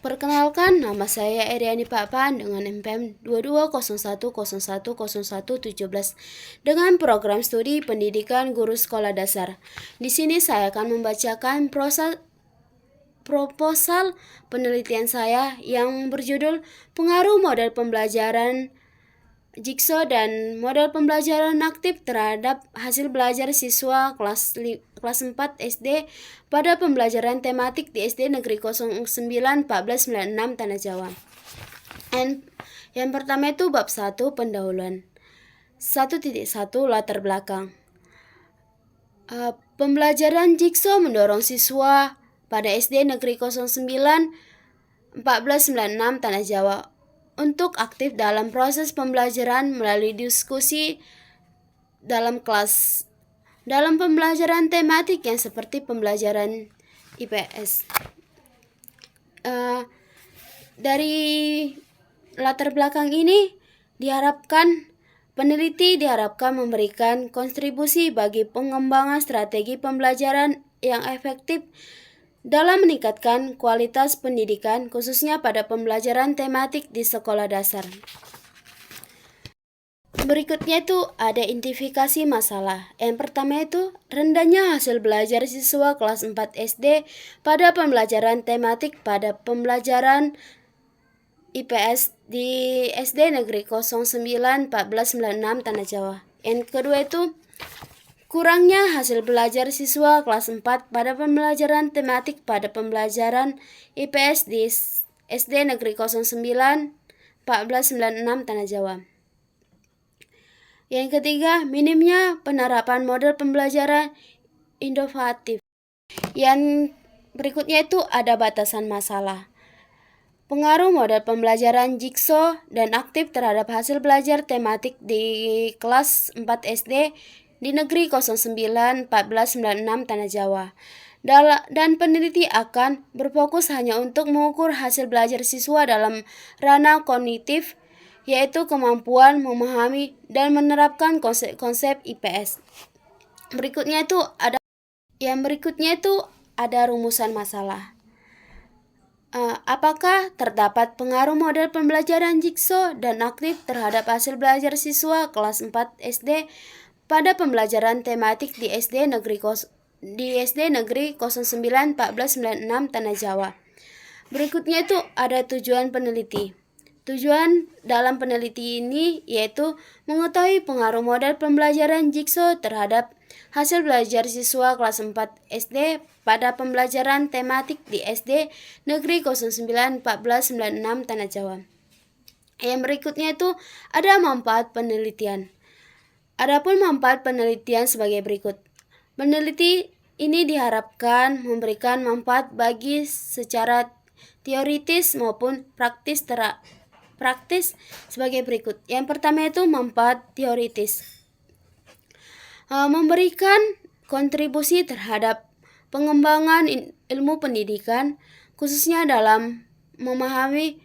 Perkenalkan, nama saya Eriani Papan dengan NPM 2201010117 dengan program studi pendidikan guru sekolah dasar. Di sini saya akan membacakan proposal penelitian saya yang berjudul Pengaruh Model Pembelajaran Jigsaw dan Model Pembelajaran Aktif terhadap hasil belajar siswa kelas 4 SD pada pembelajaran tematik di SD Negeri 09 1496 Tanah Jawa. Yang pertama itu bab 1 pendahuluan. 1.1 latar belakang. Pembelajaran Jigsaw mendorong siswa pada SD Negeri 09 1496 Tanah Jawa untuk aktif dalam proses pembelajaran melalui diskusi dalam kelas, dalam pembelajaran tematik yang seperti pembelajaran IPS. Dari latar belakang ini peneliti diharapkan memberikan kontribusi bagi pengembangan strategi pembelajaran yang efektif dalam meningkatkan kualitas pendidikan, khususnya pada pembelajaran tematik di sekolah dasar. Berikutnya itu ada identifikasi masalah. Yang pertama itu rendahnya hasil belajar siswa kelas 4 SD pada pembelajaran tematik pada pembelajaran IPS di SD Negeri 09 1496 Tanah Jawa. Yang kedua itu kurangnya hasil belajar siswa kelas 4 pada pembelajaran tematik pada pembelajaran IPS di SD Negeri 09 1496 Tanah Jawa. Yang ketiga, minimnya penerapan model pembelajaran inovatif. Yang berikutnya itu ada batasan masalah. Pengaruh model pembelajaran Jigsaw dan aktif terhadap hasil belajar tematik di kelas 4 SD di Negeri 09 1496 Tanah Jawa. Dan peneliti akan berfokus hanya untuk mengukur hasil belajar siswa dalam ranah kognitif, yaitu kemampuan memahami dan menerapkan konsep IPS. Yang berikutnya itu ada rumusan masalah. Apakah terdapat pengaruh model pembelajaran Jigsaw dan aktif terhadap hasil belajar siswa kelas 4 SD pada pembelajaran tematik di SD Negeri 09 1496 Tanah Jawa? Berikutnya itu ada tujuan peneliti. Tujuan dalam peneliti ini yaitu mengetahui pengaruh model pembelajaran Jigsaw terhadap hasil belajar siswa kelas 4 SD pada pembelajaran tematik di SD Negeri 09 1496 Tanah Jawa. Yang berikutnya itu ada manfaat penelitian. Adapun manfaat penelitian sebagai berikut. Peneliti ini diharapkan memberikan manfaat bagi secara teoritis maupun praktis sebagai berikut. Yang pertama itu manfaat teoritis. Memberikan kontribusi terhadap pengembangan ilmu pendidikan, khususnya dalam memahami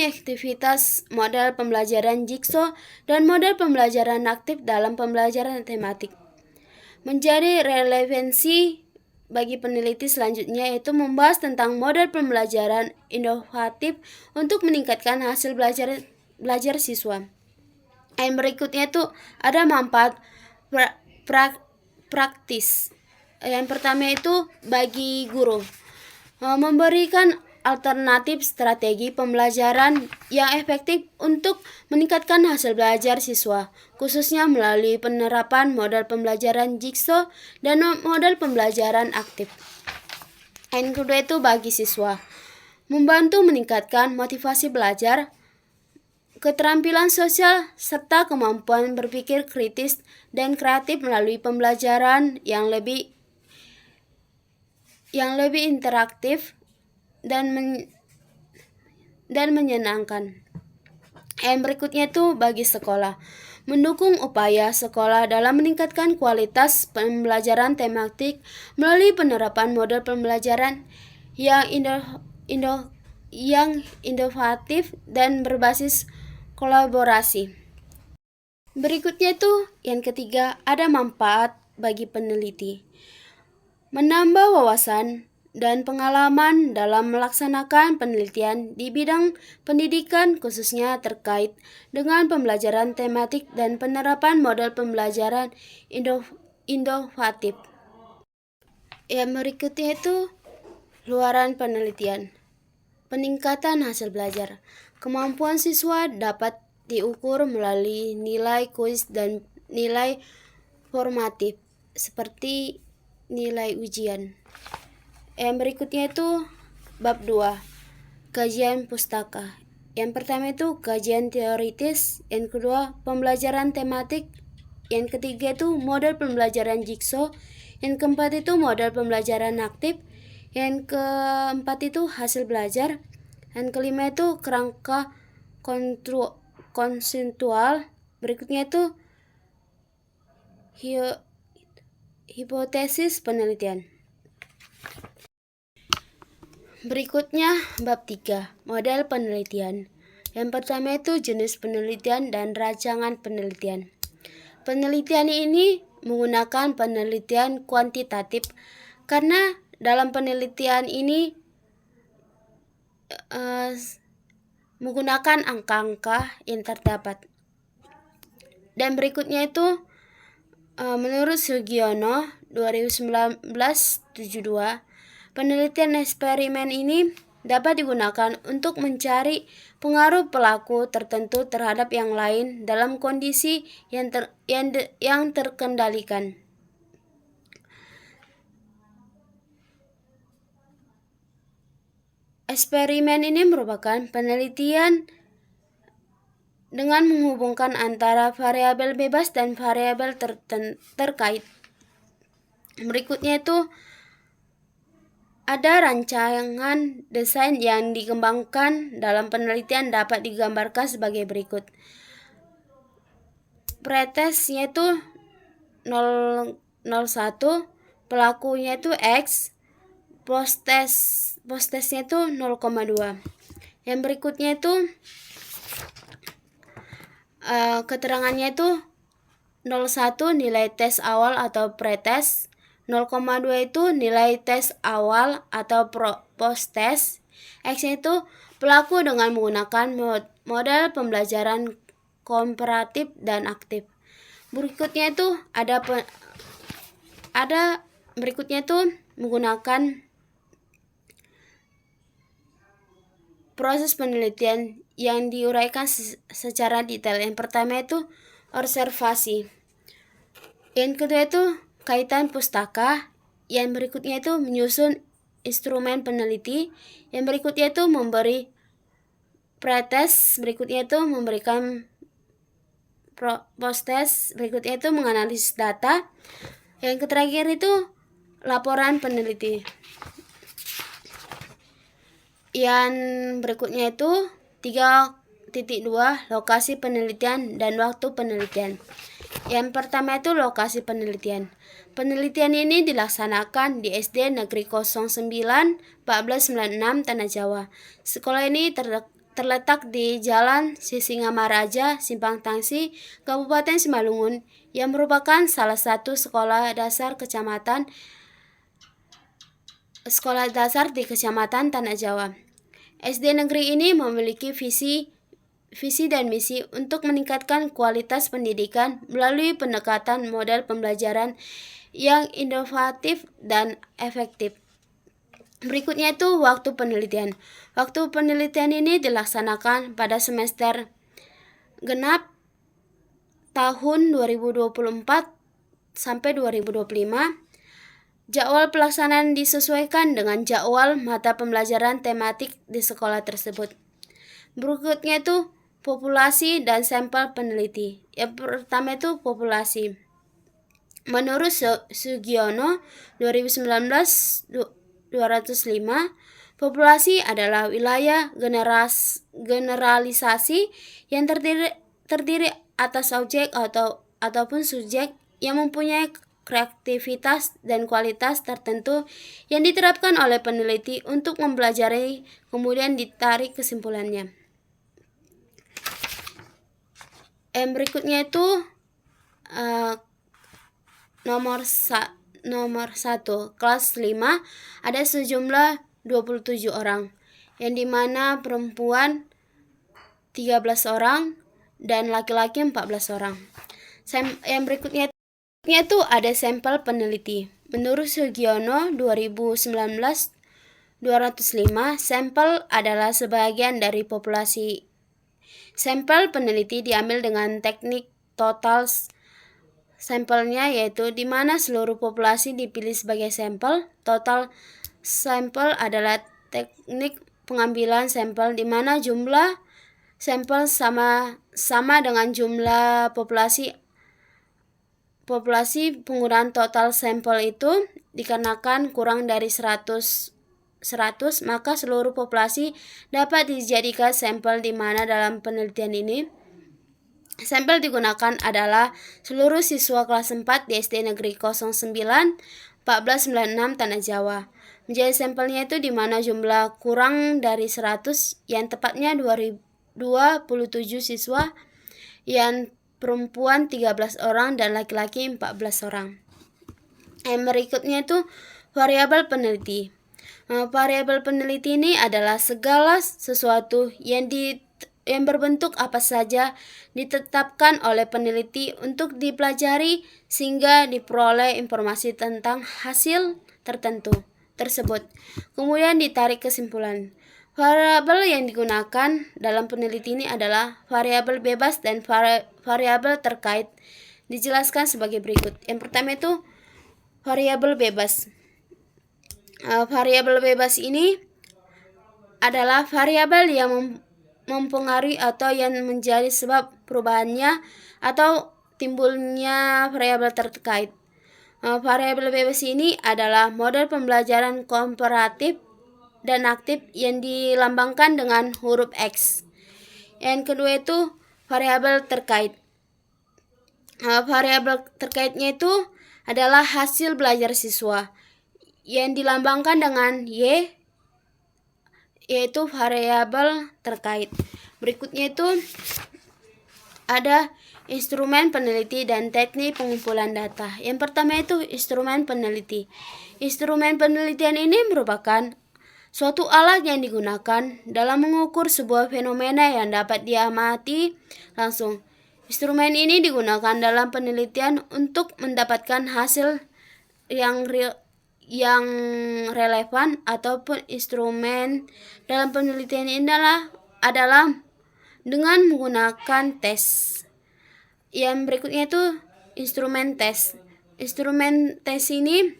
aktivitas model pembelajaran Jigsaw dan model pembelajaran aktif dalam pembelajaran tematik. Menjadi relevansi bagi peneliti selanjutnya yaitu membahas tentang model pembelajaran inovatif untuk meningkatkan hasil belajar siswa. Yang berikutnya itu ada manfaat praktis. Yang pertama itu bagi guru, memberikan alternatif strategi pembelajaran yang efektif untuk meningkatkan hasil belajar siswa, khususnya melalui penerapan model pembelajaran Jigsaw dan model pembelajaran aktif. Yang kedua itu bagi siswa, membantu meningkatkan motivasi belajar, keterampilan sosial, serta kemampuan berpikir kritis dan kreatif melalui pembelajaran yang lebih interaktif dan menyenangkan. Yang berikutnya itu bagi sekolah, mendukung upaya sekolah dalam meningkatkan kualitas pembelajaran tematik melalui penerapan model pembelajaran yang inovatif dan berbasis kolaborasi. Berikutnya itu yang ketiga ada manfaat bagi peneliti, menambah wawasan dan pengalaman dalam melaksanakan penelitian di bidang pendidikan khususnya terkait dengan pembelajaran tematik dan penerapan model pembelajaran inovatif. Yang berikutnya itu luaran penelitian. Peningkatan hasil belajar. Kemampuan siswa dapat diukur melalui nilai kuis dan nilai formatif seperti nilai ujian. Yang berikutnya itu bab 2, kajian pustaka. Yang pertama itu kajian teoritis, yang kedua pembelajaran tematik, yang ketiga itu model pembelajaran jigsaw, yang keempat itu model pembelajaran aktif, yang keempat itu hasil belajar, yang kelima itu kerangka konseptual, berikutnya itu hipotesis penelitian. Berikutnya bab 3, model penelitian. Yang pertama itu jenis penelitian dan rancangan penelitian. Penelitian ini menggunakan penelitian kuantitatif karena dalam penelitian ini menggunakan angka-angka yang terdapat. Dan berikutnya itu menurut Sugiono 2019-72, penelitian eksperimen ini dapat digunakan untuk mencari pengaruh pelaku tertentu terhadap yang lain dalam kondisi yang terkendalikan. Eksperimen ini merupakan penelitian dengan menghubungkan antara variabel bebas dan variabel terkait. Berikutnya itu ada rancangan desain yang dikembangkan dalam penelitian dapat digambarkan sebagai berikut. Pretesnya itu 0,1, pelakunya itu X, posttesnya itu 0,2. Yang berikutnya itu keterangannya itu 0,1 nilai tes awal atau pretest, 0,2 itu nilai tes awal atau post-test. X itu pelaku dengan menggunakan model pembelajaran komparatif dan aktif. Berikutnya itu berikutnya itu menggunakan proses penelitian yang diuraikan secara detail. Yang pertama itu observasi. Yang kedua itu kaitan pustaka, yang berikutnya itu menyusun instrumen peneliti, yang berikutnya itu memberi pretest, berikutnya itu memberikan post-test, berikutnya itu menganalisis data, yang terakhir itu laporan peneliti. Yang berikutnya itu 3.2 lokasi penelitian dan waktu penelitian. Yang pertama itu lokasi penelitian. Penelitian ini dilaksanakan di SD Negeri 09 1496 Tanah Jawa. Sekolah ini terletak di Jalan Sisingamaraja, Simpang Tangsi, Kabupaten Simalungun, yang merupakan salah satu sekolah dasar di Kecamatan Tanah Jawa. SD negeri ini memiliki visi dan misi untuk meningkatkan kualitas pendidikan melalui pendekatan model pembelajaran yang inovatif dan efektif. Berikutnya itu waktu penelitian. Waktu penelitian ini dilaksanakan pada semester genap tahun 2024 sampai 2025. Jadwal pelaksanaan disesuaikan dengan jadwal mata pembelajaran tematik di sekolah tersebut. Berikutnya itu populasi dan sampel peneliti. Yang pertama itu populasi. Menurut Sugiono 2019-205, populasi adalah wilayah generalisasi yang terdiri atas objek ataupun subjek yang mempunyai kreativitas dan kualitas tertentu yang diterapkan oleh peneliti untuk mempelajari, kemudian ditarik kesimpulannya. Yang berikutnya itu nomor 1, kelas 5 ada sejumlah 27 orang, yang dimana perempuan 13 orang dan laki-laki 14 orang. Yang berikutnya itu ada sampel peneliti. Menurut Sugiono 2019 205, sampel adalah sebagian dari populasi. Sampel peneliti diambil dengan teknik total sampelnya, yaitu di mana seluruh populasi dipilih sebagai sampel. Total sampel adalah teknik pengambilan sampel di mana jumlah sampel sama dengan jumlah populasi penggunaan total sampel itu dikarenakan kurang dari 100, maka seluruh populasi dapat dijadikan sampel, di mana dalam penelitian ini sampel digunakan adalah seluruh siswa kelas 4 di SD Negeri 09 1496 Tanah Jawa. Menjadi sampelnya itu di mana jumlah kurang dari 100, yang tepatnya 27 siswa, yang perempuan 13 orang dan laki-laki 14 orang. Yang berikutnya itu variabel peneliti. Variabel peneliti ini adalah segala sesuatu yang berbentuk apa saja ditetapkan oleh peneliti untuk dipelajari sehingga diperoleh informasi tentang hasil tertentu tersebut. Kemudian ditarik kesimpulan. Variabel yang digunakan dalam penelitian ini adalah variabel bebas dan variabel terkait. Dijelaskan sebagai berikut. Yang pertama itu variabel bebas. Variabel bebas ini adalah variabel yang mempengaruhi atau yang menjadi sebab perubahannya atau timbulnya variabel terkait. Variabel bebas ini adalah model pembelajaran komparatif dan aktif yang dilambangkan dengan huruf X. Yang kedua itu variabel terkait. Variabel terkaitnya itu adalah hasil belajar siswa yang dilambangkan dengan Y, yaitu variabel terkait. Berikutnya itu ada instrumen peneliti dan teknik pengumpulan data. Yang pertama itu instrumen peneliti. Instrumen penelitian ini merupakan suatu alat yang digunakan dalam mengukur sebuah fenomena yang dapat diamati langsung. Instrumen ini digunakan dalam penelitian untuk mendapatkan hasil yang relevan, ataupun instrumen dalam penelitian ini adalah dengan menggunakan tes. Yang berikutnya itu instrumen tes. Instrumen tes ini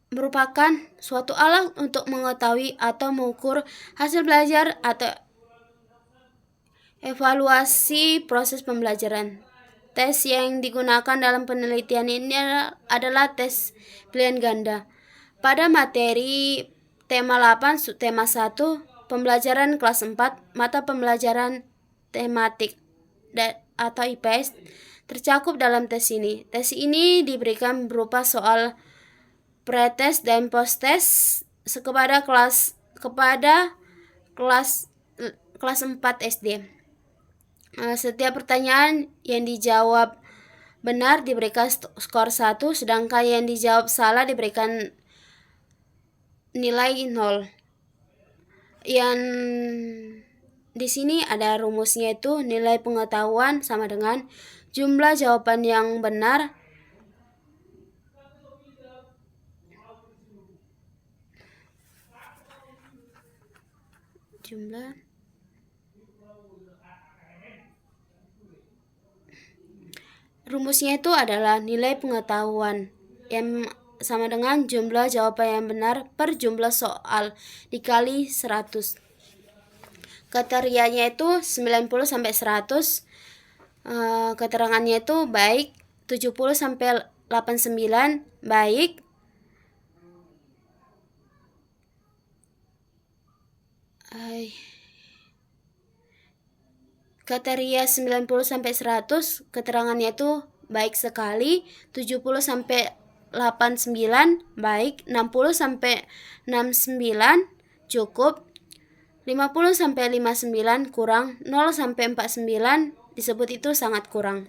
merupakan suatu alat untuk mengetahui atau mengukur hasil belajar atau evaluasi proses pembelajaran. Tes yang digunakan dalam penelitian ini adalah tes pilihan ganda. Pada materi tema 8 subtema 1 pembelajaran kelas 4 mata pembelajaran tematik atau IPS tercakup dalam tes ini. Tes ini diberikan berupa soal pretest dan posttest kepada kelas 4 SD. Setiap pertanyaan yang dijawab benar diberikan skor 1, sedangkan yang dijawab salah diberikan nilai 0. Yang di sini ada rumusnya, itu nilai pengetahuan sama dengan jumlah jawaban yang benar rumusnya itu adalah nilai pengetahuan yang sama dengan jumlah jawaban yang benar per jumlah soal dikali 100. Kriterianya itu 90 sampai 100. Keterangannya itu baik 70 sampai 89, baik kriteria 90 sampai 100, keterangannya itu baik sekali, 70 sampai 89 baik, 60 sampai 69 cukup, 50 sampai 59 kurang, 0 sampai 49 disebut itu sangat kurang.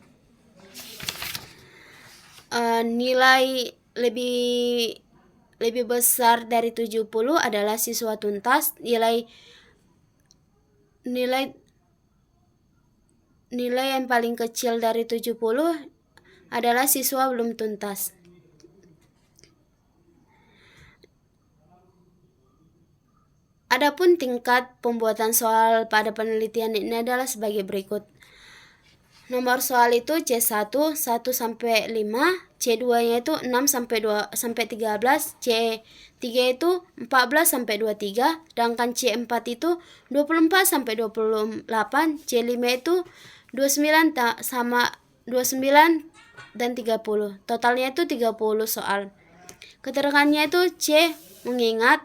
nilai lebih besar dari 70 adalah siswa tuntas, nilai yang paling kecil dari 70 adalah siswa belum tuntas. Adapun tingkat pembuatan soal pada penelitian ini adalah sebagai berikut. Nomor soal itu C1 1 sampai 5, C2-nya itu 6 sampai 13, C3 itu 14 sampai 23, sedangkan C4 itu 24 sampai 28, C5 itu 29 sama 29 dan 30. Totalnya itu 30 soal. Keterangannya itu mengingat,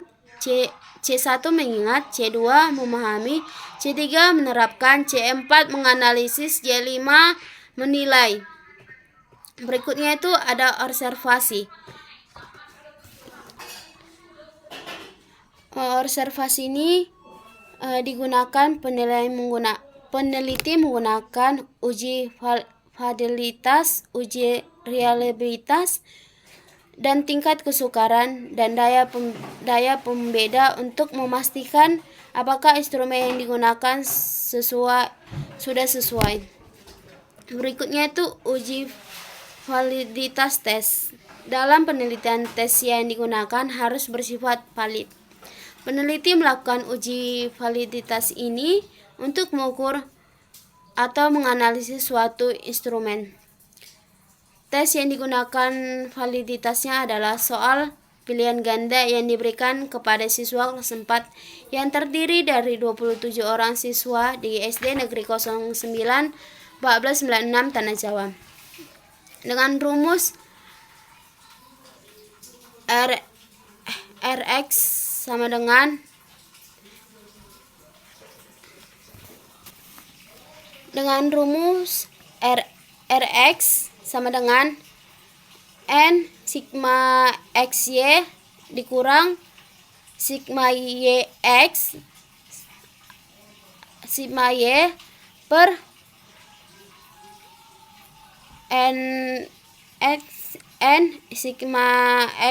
C1 mengingat, C2 memahami, C3 menerapkan, C4 menganalisis, C5 menilai. Berikutnya itu ada observasi. Observasi ini digunakan peneliti menggunakan uji validitas, uji reliabilitas, dan tingkat kesukaran dan daya pembeda untuk memastikan apakah instrumen yang digunakan sudah sesuai. Berikutnya itu uji validitas tes. Dalam penelitian, tes yang digunakan harus bersifat valid. Peneliti melakukan uji validitas ini untuk mengukur atau menganalisis suatu instrumen. Tes yang digunakan validitasnya adalah soal pilihan ganda yang diberikan kepada siswa kelas 4 yang terdiri dari 27 orang siswa di SD Negeri 09 1496 Tanah Jawa. Dengan rumus Rx sama dengan Rx sama dengan N sigma XY dikurang sigma YX sigma Y per N sigma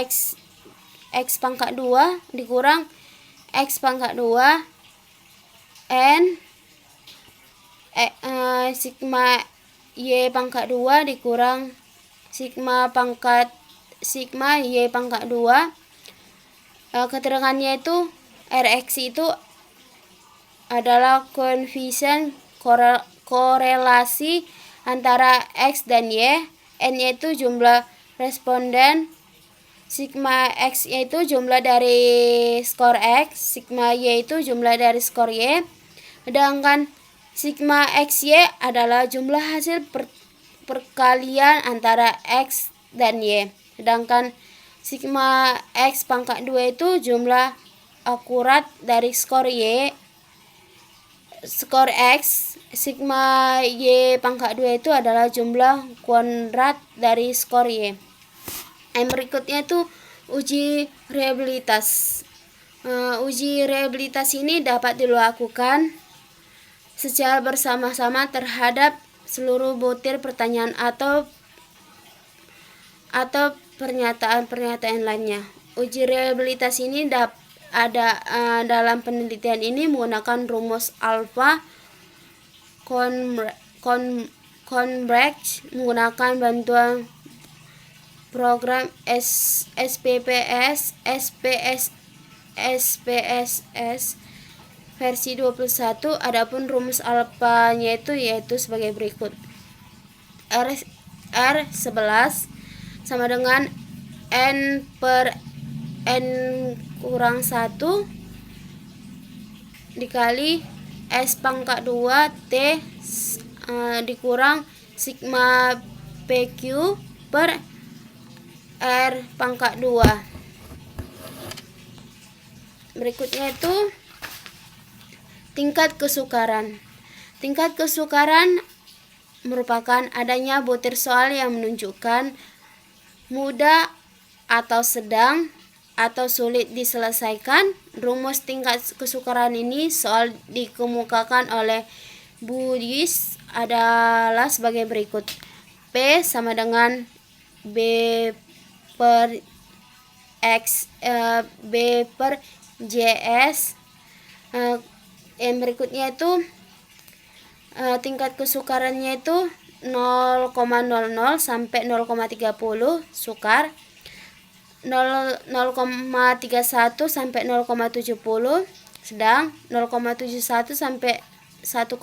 X pangkat 2 dikurang X pangkat 2 N sigma Y pangkat 2 dikurang sigma Y pangkat 2. Keterangannya itu Rx itu adalah koefisien korelasi antara X dan Y, N-nya itu jumlah responden, sigma X yaitu jumlah dari skor X, sigma Y itu jumlah dari skor Y, sedangkan sigma XY adalah jumlah hasil perkalian antara X dan Y. Sedangkan sigma X pangkat 2 itu jumlah akurat dari skor Y, skor X. Sigma Y pangkat 2 itu adalah jumlah kuadrat dari skor Y. Yang berikutnya itu uji reliabilitas. Uji reliabilitas ini dapat dilakukan secara bersama-sama terhadap seluruh butir pertanyaan atau pernyataan-pernyataan lainnya. Uji reliabilitas ini ada dalam penelitian ini menggunakan rumus alpha Converge menggunakan bantuan program SPSS versi 21. Adapun rumus alfa-nya yaitu sebagai berikut. R11 sama dengan N per N kurang 1 dikali S pangkat 2 T dikurang sigma PQ per R pangkat 2. Berikutnya itu tingkat kesukaran. Tingkat kesukaran merupakan adanya butir soal yang menunjukkan mudah atau sedang atau sulit diselesaikan. Rumus tingkat kesukaran ini soal dikemukakan oleh Budis adalah sebagai berikut. P sama dengan B per X, B per JS. Yang berikutnya itu tingkat kesukarannya itu 0,00 sampai 0,30 sukar, 0,31 sampai 0,70 sedang, 0,71 sampai 1,00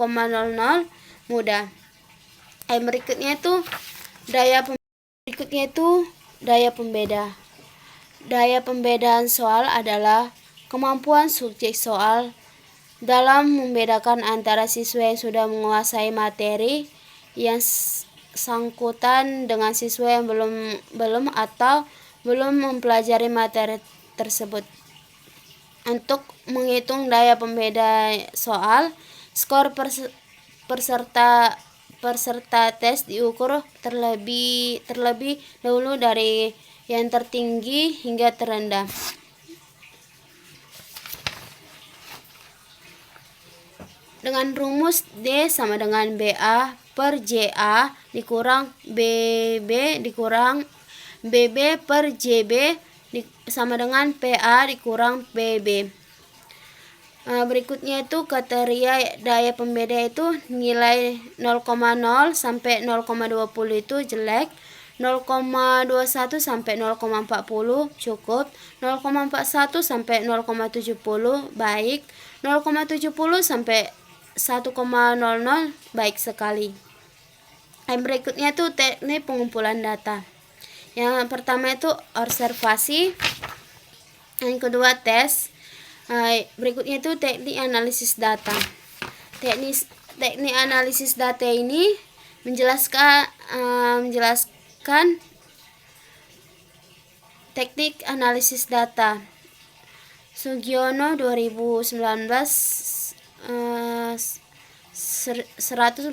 mudah. Yang berikutnya itu daya pembeda. Daya pembedaan soal adalah kemampuan subjek soal dalam membedakan antara siswa yang sudah menguasai materi yang sangkutan dengan siswa yang belum atau belum mempelajari materi tersebut. Untuk menghitung daya pembeda soal, skor peserta tes diukur terlebih dahulu dari yang tertinggi hingga terendah. Dengan rumus D sama dengan BA per JA dikurang BB dikurang BB per JB sama dengan PA dikurang PB. Berikutnya itu kriteria daya pembeda itu nilai 0,0 sampai 0,20 itu jelek, 0,21 sampai 0,40 cukup, 0,41 sampai 0,70 baik, 0,70 sampai 1,00 baik sekali. Yang berikutnya itu teknik pengumpulan data. Yang pertama itu observasi, yang kedua tes, berikutnya itu teknik analisis data. Teknik analisis data ini menjelaskan teknik analisis data. Sugiono 2019 147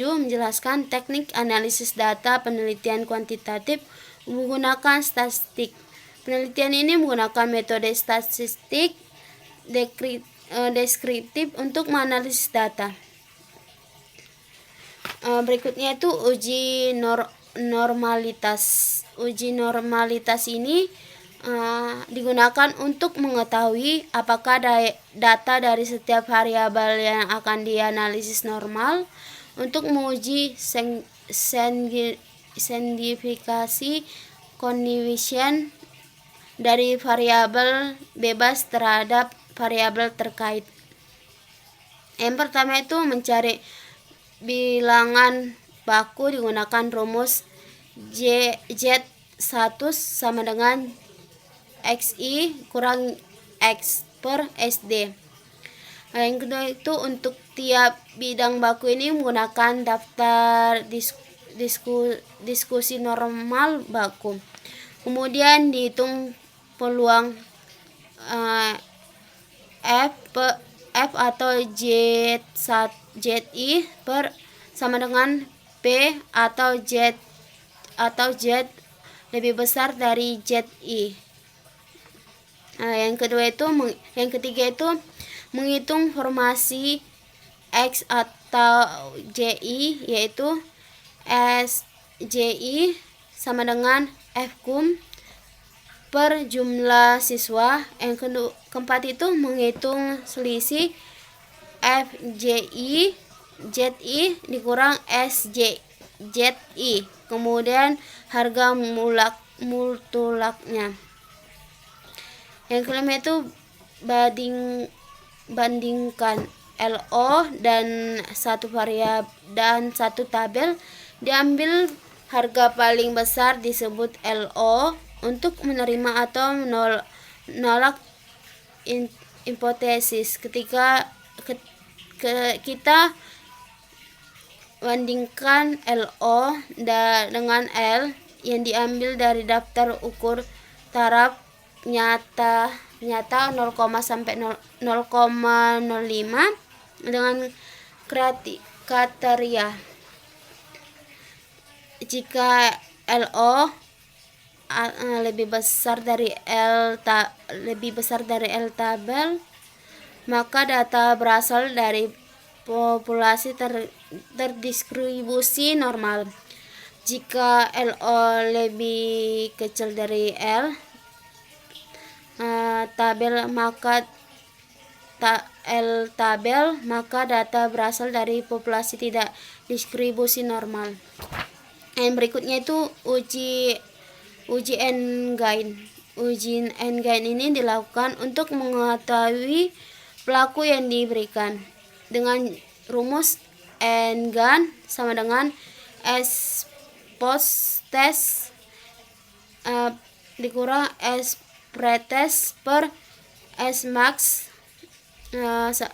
menjelaskan teknik analisis data penelitian kuantitatif menggunakan statistik. Penelitian ini menggunakan metode statistik deskriptif untuk menganalisis data. Berikutnya itu uji normalitas. Uji normalitas ini digunakan untuk mengetahui apakah data dari setiap variabel yang akan dianalisis normal. Untuk menguji signifikasi contribution dari variabel bebas terhadap variabel terkait. Yang pertama itu mencari bilangan baku digunakan rumus Z1 sama dengan XI kurang X per SD. Yang kedua itu untuk tiap bidang baku ini menggunakan daftar diskusi normal baku. Kemudian dihitung peluang F atau ZI per sama dengan P atau Z lebih besar dari ZI. Yang ketiga itu menghitung formasi X atau JI, yaitu SJI sama dengan FKUM per jumlah siswa. Yang keempat itu menghitung selisih FJI ZI dikurang SJZI, kemudian harga multulaknya. Yang kelima itu bandingkan LO dan satu variabel dan satu tabel. Diambil harga paling besar disebut LO untuk menerima atau menolak hipotesis. Ketika kita bandingkan LO dengan L yang diambil dari daftar ukur taraf nyata 0, sampai 0,05 dengan kriteria. Jika LO lebih besar dari L tabel, maka data berasal dari populasi terdistribusi normal. Jika LO lebih kecil dari L tabel maka data berasal dari populasi tidak distribusi normal. Yang berikutnya itu uji N-gain. Uji N-gain ini dilakukan untuk mengetahui pelaku yang diberikan dengan rumus N-gain sama dengan S post test dikurang S pretest per S max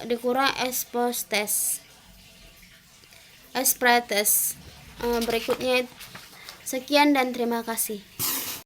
dikurang S post test S pretest. Berikutnya sekian dan terima kasih.